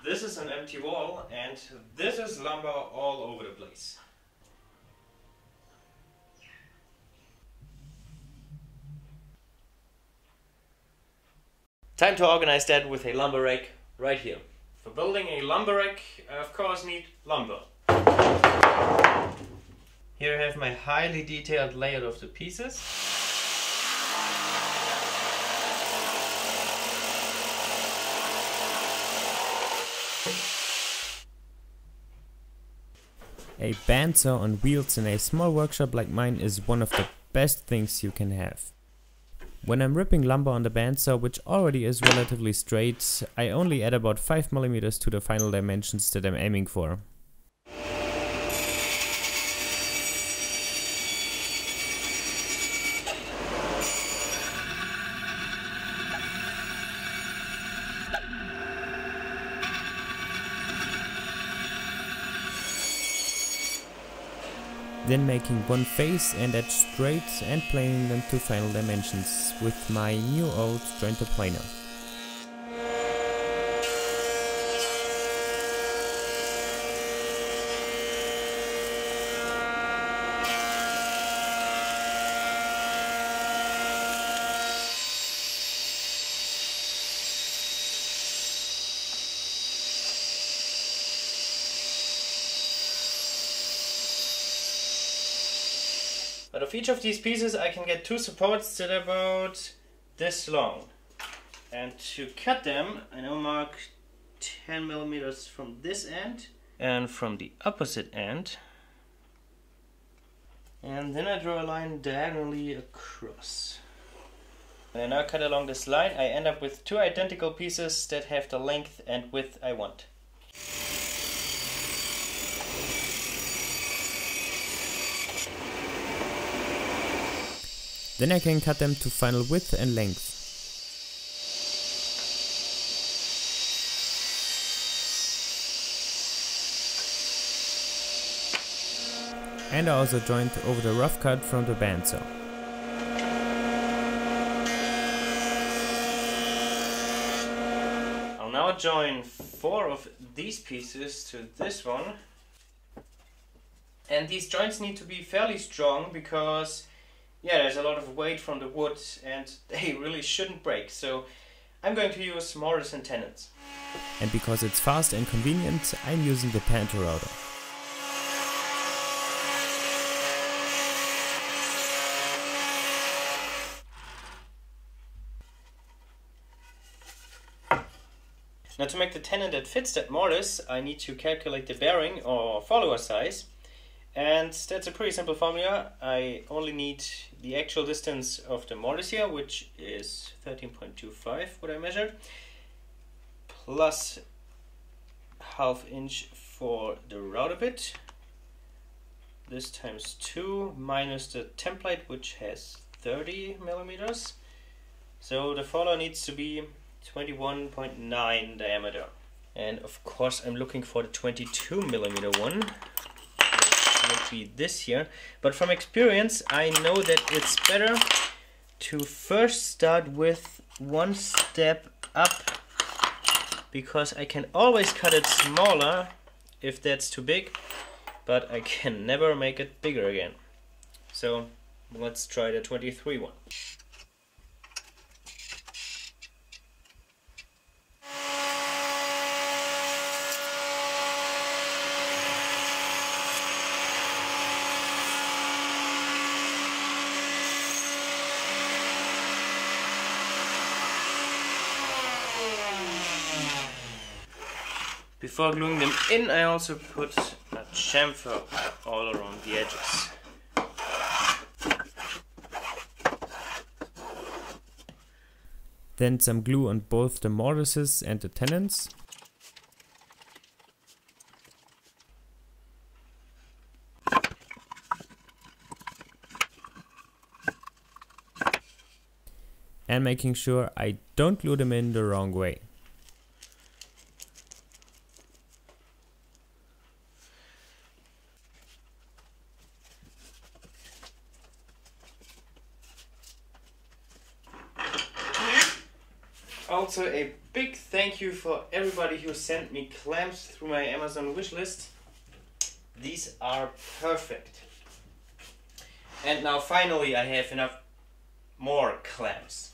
this is an empty wall, and this is lumber all over the place. Time to organize that with a lumber rack right here. For building a lumber rack, I of course need lumber. Here I have my highly detailed layout of the pieces. A bandsaw on wheels in a small workshop like mine is one of the best things you can have. When I'm ripping lumber on the bandsaw, which already is relatively straight, I only add about 5 mm to the final dimensions that I'm aiming for. Then making one face and edge straight and planing them to final dimensions with my new old jointer planer. Out of each of these pieces I can get two supports that are about this long. And to cut them, I now mark 10 mm from this end and from the opposite end. And then I draw a line diagonally across. When I now cut along this line, I end up with two identical pieces that have the length and width I want. Then I can cut them to final width and length. And I also joined over the rough cut from the bandsaw. I'll now join 4 of these pieces to this one. And these joints need to be fairly strong because there's a lot of weight from the wood and they really shouldn't break. So I'm going to use mortise and tenons. And because it's fast and convenient, I'm using the Pantorouter. Now to make the tenon that fits that mortise, I need to calculate the bearing or follower size. And that's a pretty simple formula. I only need the actual distance of the mortise here, which is 13.25, what I measured, plus ½ inch for the router bit. This times 2 minus the template, which has 30 mm. So the follower needs to be 21.9 diameter. And of course I'm looking for the 22 mm one. Would be this here, but from experience I know that it's better to first start with one step up, because I can always cut it smaller if that's too big, but I can never make it bigger again. So let's try the 23 one. Before gluing them in, I also put a chamfer all around the edges. Then some glue on both the mortises and the tenons. And making sure I don't glue them in the wrong way. Also a big thank you for everybody who sent me clamps through my Amazon wishlist. These are perfect. And now finally I have enough more clamps.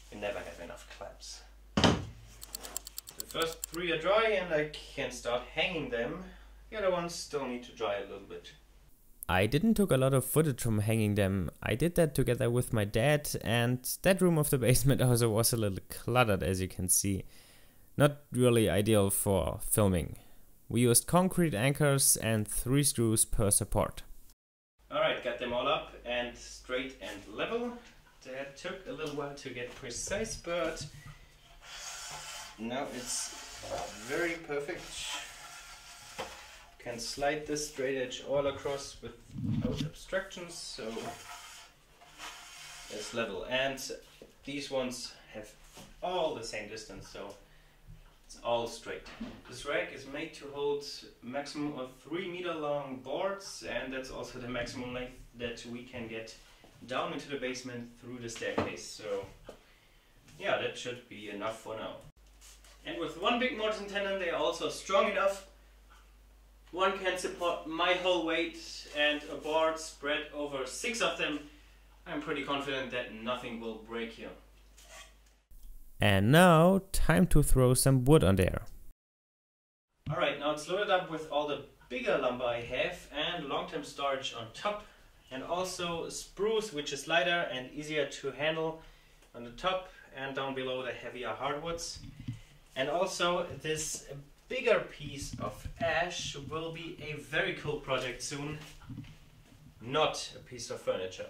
You never have enough clamps. The first 3 are dry and I can start hanging them. The other ones still need to dry a little bit. I didn't took a lot of footage from hanging them. I did that together with my dad, and that room of the basement also was a little cluttered, as you can see. Not really ideal for filming. We used concrete anchors and 3 screws per support. Alright, got them all up and straight and level. That took a little while to get precise, but now it's very perfect. Can slide this straight edge all across without obstructions, so it's level. And these ones have all the same distance, so it's all straight. This rack is made to hold maximum of 3 meter long boards, and that's also the maximum length that we can get down into the basement through the staircase. So yeah, that should be enough for now. And with one big mortise and tenon, they are also strong enough. One can support my whole weight, and a board spread over 6 of them. I'm pretty confident that nothing will break here. And now, time to throw some wood on there. Alright, now it's loaded up with all the bigger lumber I have and long-term storage on top. And also spruce, which is lighter and easier to handle on the top, and down below the heavier hardwoods. And also this bigger piece of ash will be a very cool project soon, not a piece of furniture.